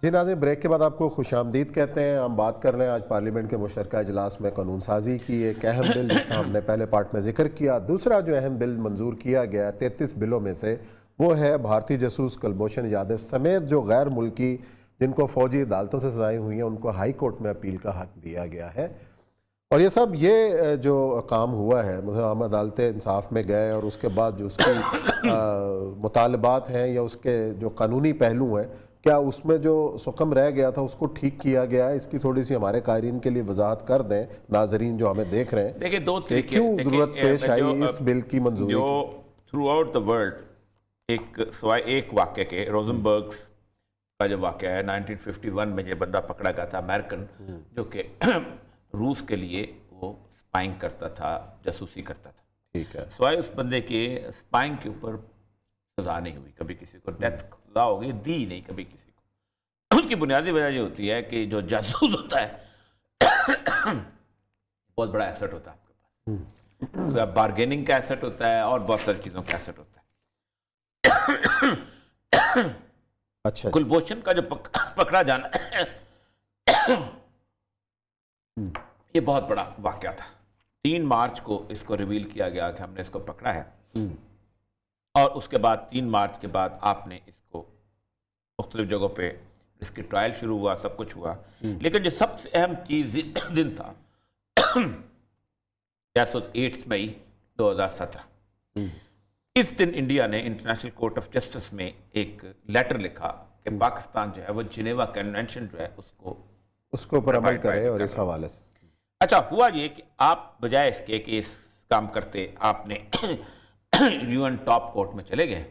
جی ناظرین، بریک کے بعد آپ کو خوش آمدید کہتے ہیں۔ ہم بات کر رہے ہیں آج پارلیمنٹ کے مشترکہ اجلاس میں قانون سازی کی ایک اہم بل جس کا ہم نے پہلے پارٹ میں ذکر کیا۔ دوسرا جو اہم بل منظور کیا گیا 33 بلوں میں سے، وہ ہے بھارتی جاسوس کلبھوشن یادو سمیت جو غیر ملکی جن کو فوجی عدالتوں سے سزائیں ہوئی ہیں ان کو ہائی کورٹ میں اپیل کا حق دیا گیا ہے۔ اور یہ سب یہ جو کام ہوا ہے، مثلا ہم عدالت انصاف میں گئے اور اس کے بعد جو اس کی مطالبات ہیں یا اس کے جو قانونی پہلو ہیں، کیا اس میں جو سقم رہ گیا تھا اس کو ٹھیک کیا گیا ہے؟ اس کی تھوڑی سی ہمارے قائرین کے لیے وضاحت کر دیں، ناظرین جو ہمیں دیکھ رہے ہیں، دیکھیں دو کہ طریقے کیوں ضرورت پیش آئی اس بل کی منظوری جو کی؟ تھرو آؤٹ دا ورلڈ سوائے ایک واقعے کے، روزنبرگز کا جو واقعہ ہے 1951 میں یہ بندہ پکڑا گیا تھا امریکن، جو کہ روس کے لیے وہ سپائنگ کرتا تھا، جاسوسی کرتا تھا۔ ٹھیک ہے، سوائے اس بندے کے سپائنگ کے اوپر سزا نہیں ہوئی کبھی کسی کو، ڈیتھ سزا ہو گئی، دی نہیں کبھی کسی کو۔ اس کی بنیادی وجہ یہ ہوتی ہے کہ جو جاسوس ہوتا ہے بہت بڑا ایسٹ ہوتا ہے آپ کے پاس، بارگیننگ کا ایسٹ ہوتا ہے اور بہت ساری چیزوں کا ایسٹ ہوتا ہے۔ اچھا، کلبھوشن کا جو پکڑا جانا یہ بہت بڑا واقعہ تھا۔ 3 مارچ کو اس کو ریویل کیا گیا کہ ہم نے اس کو پکڑا ہے، اور اس کے بعد 3 مارچ کے بعد آپ نے اس کو مختلف جگہوں پہ اس کی ٹرائل شروع ہوا، سب کچھ ہوا، لیکن جو سب سے اہم چیز دن تھا 8 مئی 2017، اس دن انڈیا نے انٹرنیشنل کورٹ آف جسٹس میں ایک لیٹر لکھا کہ پاکستان جو ہے وہ جنیوا کنونشن جو ہے اس کو پر عمل کرے، اور اس حوالے سے اچھا ہوا یہ کہ آپ بجائے اس کے کہ اس کام کرتے آپ نے UN ٹاپ کورٹ میں چلے گئے،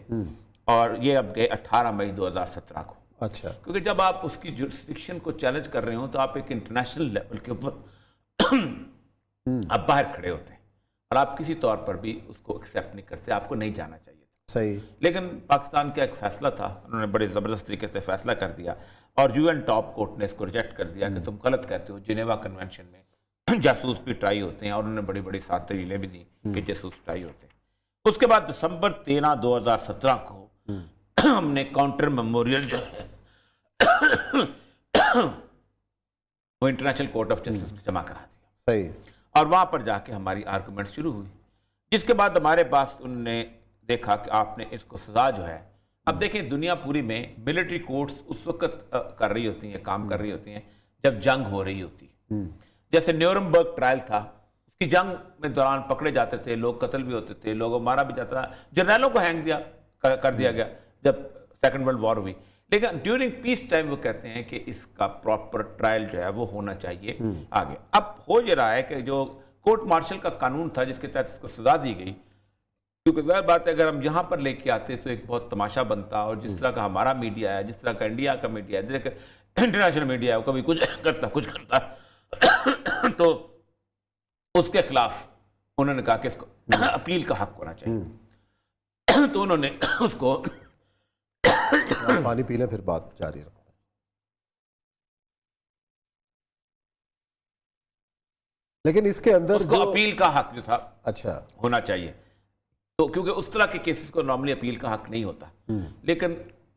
اور یہ اب گئے 18 مئی 2017 کو۔ اچھا، کیونکہ جب آپ اس کی جورسڈکشن کو چیلنج کر رہے ہوں تو آپ ایک انٹرنیشنل لیول کے اوپر آپ باہر کھڑے ہوتے ہیں، اور آپ کسی طور پر بھی اس کو ایکسیپٹ نہیں کرتے، آپ کو نہیں جانا چاہیے تھا۔ صحیح، لیکن پاکستان کا ایک فیصلہ تھا، انہوں نے بڑے زبردست طریقے سے فیصلہ کر دیا، اور UN ٹاپ کورٹ نے اس کو ریجیکٹ کر دیا کہ تم غلط کہتے ہو، جنیوا کنونشن میں جاسوس بھی ٹرائی ہوتے ہیں، اور انہوں نے بڑی بڑی 7 دلیلیں بھی دی کہ جاسوس ٹرائی ہوتے ہیں۔ اس کے بعد دسمبر 13 2017 کو ہم نے کاؤنٹر میموریل جو ہے وہ انٹرنیشنل کورٹ آف جسٹس میں جمع کرا دیا، صحیح، اور وہاں پر جا کے ہماری آرگومنٹ شروع ہوئی، جس کے بعد ہمارے پاس انہوں نے دیکھا کہ آپ نے اس کو سزا جو ہے، اب دیکھیں دنیا پوری میں ملٹری کورٹس اس وقت کر رہی ہوتی ہیں، کام کر رہی ہوتی ہیں جب جنگ ہو رہی ہوتی ہے۔ جیسے نیورنبرگ ٹرائل تھا، اس کی جنگ میں دوران پکڑے جاتے تھے لوگ، قتل بھی ہوتے تھے، لوگوں مارا بھی جاتا تھا، جرنیلوں کو ہینگ کر دیا گیا جب سیکنڈ ورلڈ وار ہوئی۔ لیکن ڈیورنگ پیس ٹائم وہ کہتے ہیں کہ اس کا پراپر ٹرائل جو ہے وہ ہونا چاہیے آگے۔ اب ہو یہ رہا ہے کہ جو کورٹ مارشل کا قانون تھا جس کے تحت اس کو سزا دی گئی، کیونکہ ظاہر بات ہے اگر ہم یہاں پر لے کے آتے تو ایک بہت تماشا بنتا، اور جس طرح کا ہمارا میڈیا ہے، جس طرح کا انڈیا کا میڈیا ہے، جیسے کہ انٹرنیشنل میڈیا ہے، وہ کبھی کچھ کرتا تو اس کے خلاف انہوں نے کہا کہ اس کو اپیل کا حق ہونا چاہیے، تو انہوں نے اس کو پانی پی لیں پھر بات جاری رکھیں۔ لیکن اس کے اندر اس کو اپیل کا حق جو تھا اچھا ہونا چاہیے، تو کیونکہ اس طرح کے کیسز کو نارملی اپیل کا حق نہیں ہوتا، لیکن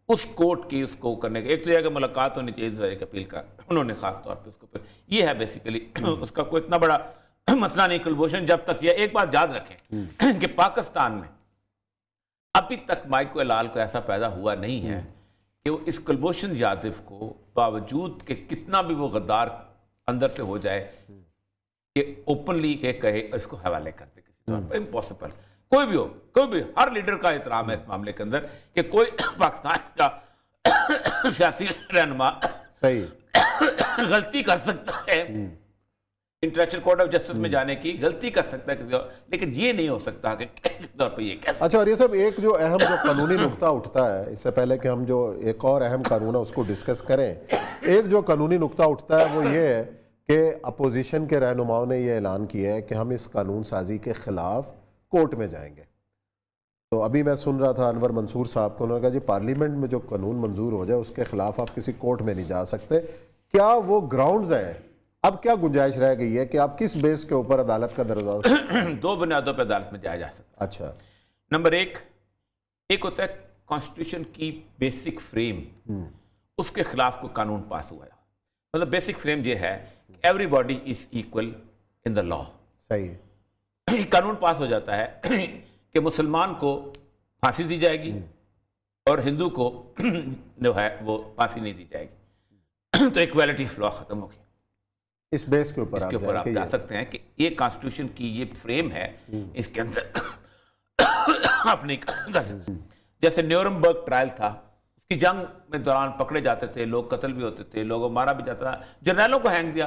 اس کورٹ کی اس کو کرنے کا ایک تو یہ کہ ملاقات ہونی چاہیے، دوسرا ایک اپیل کا، انہوں نے خاص طور پہ اس کو یہ ہے بیسیکلی اس کا کوئی اتنا بڑا مسئلہ نہیں۔ کلبھوشن جب تک، یہ ایک بات یاد رکھیں کہ پاکستان میں ابھی تک مائیکو الال کو ایسا پیدا ہوا نہیں ہے کہ وہ اس کلبھوشن یادو کو باوجود کہ کتنا بھی وہ غدار اندر سے ہو جائے کہ اوپنلی کہے اس کو حوالے کر دے کسی طور پر، امپاسبل۔ کوئی بھی ہو، کوئی بھی، ہر لیڈر کا احترام ہے اس معاملے کے اندر کہ کوئی پاکستان کا سیاسی رہنما صحیح غلطی کر سکتا ہے، انٹرنیشنل کورٹ آف جسٹس میں جانے کی غلطی کر سکتا ہے کسی اور، لیکن یہ نہیں ہو سکتا کہ کس طور پہ یہ کیسے۔ اچھا، اور یہ سب ایک جو اہم جو قانونی نقطہ اٹھتا ہے، اس سے پہلے کہ ہم جو ایک اور اہم قانون ہے اس کو ڈسکس کریں، ایک جو قانونی نقطہ اٹھتا ہے وہ یہ ہے کہ اپوزیشن کے رہنماؤں نے یہ اعلان کیا ہے کہ ہم اس قانون سازی کے خلاف کورٹ میں جائیں گے۔ تو ابھی میں سن رہا تھا انور منصور صاحب کو، انہوں نے کہا جی پارلیمنٹ میں جو قانون منظور ہو جائے اس کے خلاف آپ کسی کورٹ میں نہیں جا سکتے۔ کیا وہ گراؤنڈز ہیں؟ اب کیا گنجائش رہ گئی ہے کہ آپ کس بیس کے اوپر عدالت کا درجہ؟ 2 بنیادوں پہ عدالت میں جایا جا سکتا ہے۔ اچھا، نمبر ایک ہوتا ہے کانسٹیٹیوشن کی بیسک فریم، اس کے خلاف کوئی قانون پاس ہوا ہے. مطلب بیسک فریم یہ ہے کہ everybody is equal in the law. صحیح. قانون پاس ہو جاتا ہے کہ مسلمان کو پھانسی دی جائے گی اور ہندو کو جو ہے وہ پھانسی نہیں دی جائے گی. تو ایکویلٹی آف لا ختم ہو گیا. اس بیس کے اوپر آپ جا سکتے ہیں کہ یہ کانسٹیٹیوشن کی یہ فریم ہے, اس کے اندر آپ نہیں کر سکتے. جیسے نیورنبرگ ٹرائل تھا, اس کی جنگ میں دوران پکڑے جاتے تھے لوگ, قتل بھی ہوتے تھے, لوگوں مارا بھی جاتا تھا, جرنیلوں کو ہینگ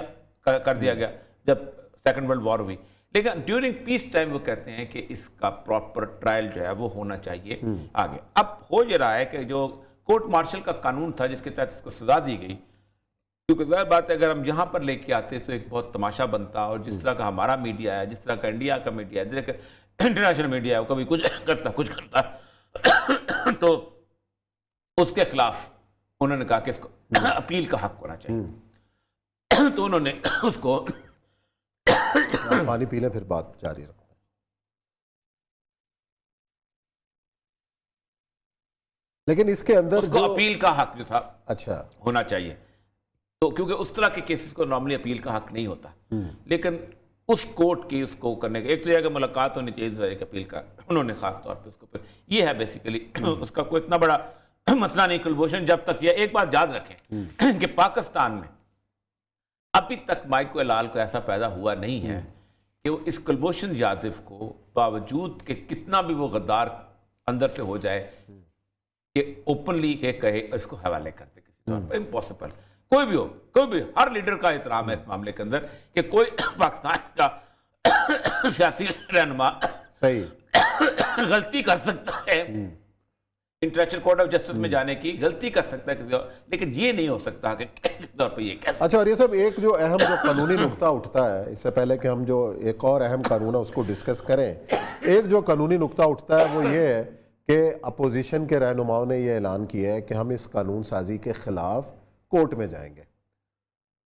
کر دیا گیا جب سیکنڈ ورلڈ وار ہوئی. لیکن ڈیورنگ پیس ٹائم وہ کہتے ہیں کہ اس کا پراپر ٹرائل جو ہے وہ ہونا چاہیے آگے. اب ہو یہ رہا ہے کہ جو کورٹ مارشل کا قانون تھا جس کے تحت اس کو سزا دی گئی, کیونکہ ظاہر بات ہے اگر ہم یہاں پر لے کے آتے تو ایک بہت تماشا بنتا, اور جس طرح کا ہمارا میڈیا ہے, جس طرح کا انڈیا کا میڈیا ہے, جس طرح کا انٹرنیشنل میڈیا ہے, وہ کبھی کچھ کرتا تو اس کے خلاف انہوں نے کہا کہ اس کو اپیل کا حق ہونا چاہیے. تو انہوں نے اس کو پانی پی لیں پھر بات جاری رکھیں. لیکن اس کے اندر اس کو اپیل کا حق جو تھا اچھا ہونا چاہیے. تو کیونکہ اس طرح کے کیسز کو نارملی اپیل کا حق نہیں ہوتا, لیکن اس کورٹ کی اس کو کرنے کا ایک تو یہ کہ ملاقات ہونی چاہیے, دوسرا ایک اپیل کا. انہوں نے خاص طور پہ اس کو پھر یہ ہے بیسیکلی اس کا کوئی اتنا بڑا مسئلہ نہیں کلبھوشن. جب تک یہ ایک بات یاد رکھیں کہ پاکستان میں ابھی تک مائیکو ہلال کو ایسا پیدا ہوا نہیں ہے کہ وہ اس کلبھوشن یادو کو باوجود کہ کتنا بھی وہ غدار اندر سے ہو جائے کہ اوپنلی کہے اس کو حوالے کرتے کسی طور پر. امپاسبل. کوئی بھی ہو, کوئی بھی, ہر لیڈر کا احترام ہے اس معاملے کے اندر کہ کوئی پاکستان کا سیاسی رہنما صحیح غلطی کر سکتا ہے, انٹرنیشنل کورٹ آف جسٹس میں جانے کی غلطی کر سکتا ہے کسی اور, لیکن یہ نہیں ہو سکتا کہ کسی طور پہ یہ کیسے. اچھا, اور یہ سب ایک جو اہم جو قانونی نقطہ اٹھتا ہے, اس سے پہلے کہ ہم جو ایک اور اہم قانون ہے اس کو ڈسکس کریں, ایک جو قانونی نقطہ اٹھتا ہے وہ یہ ہے کہ اپوزیشن کے رہنماؤں نے یہ اعلان کیا ہے کہ ہم اس قانون سازی کے خلاف کورٹ میں جائیں گے.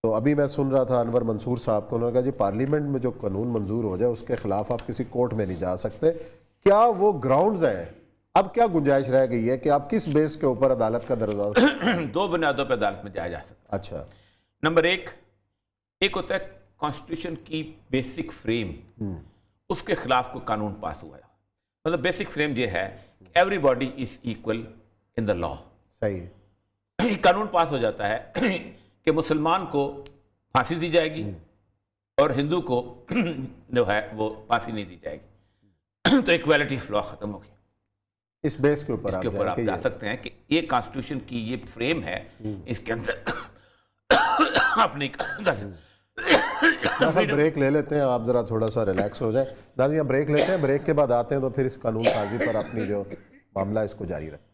تو ابھی میں سن رہا تھا انور منصور صاحب کو, انہوں نے کہا جی پارلیمنٹ میں جو قانون منظور ہو جائے اس کے خلاف آپ کسی کورٹ میں نہیں جا سکتے. کیا وہ گراؤنڈز ہیں؟ اب کیا گنجائش رہ گئی ہے کہ آپ کس بیس کے اوپر عدالت کا دروازہ؟ دو بنیادوں پہ عدالت میں جایا جا سکتا ہے. اچھا, نمبر ایک ہوتا ہے کانسٹیٹیوشن کی بیسک فریم, اس کے خلاف کوئی قانون پاس ہوا ہے. مطلب بیسک فریم یہ ہے کہ everybody is equal in the law. صحیح. قانون پاس ہو جاتا ہے کہ مسلمان کو پھانسی دی جائے گی اور ہندو کو جو ہے وہ پھانسی نہیں دی جائے گی. تو ایکویلٹی آف لا ختم ہو گیا. اس بیس کے اوپر آپ جا سکتے ہیں کہ یہ کانسٹیٹیوشن کی یہ فریم ہے, اس کے اندر آپ نہیں کر سکتے. بریک لے لیتے ہیں, آپ ذرا تھوڑا سا ریلیکس ہو جائیں. ناظرین بریک لیتے ہیں, بریک کے بعد آتے ہیں تو پھر اس قانون سازی پر اپنی جو معاملہ اس کو جاری رکھیں.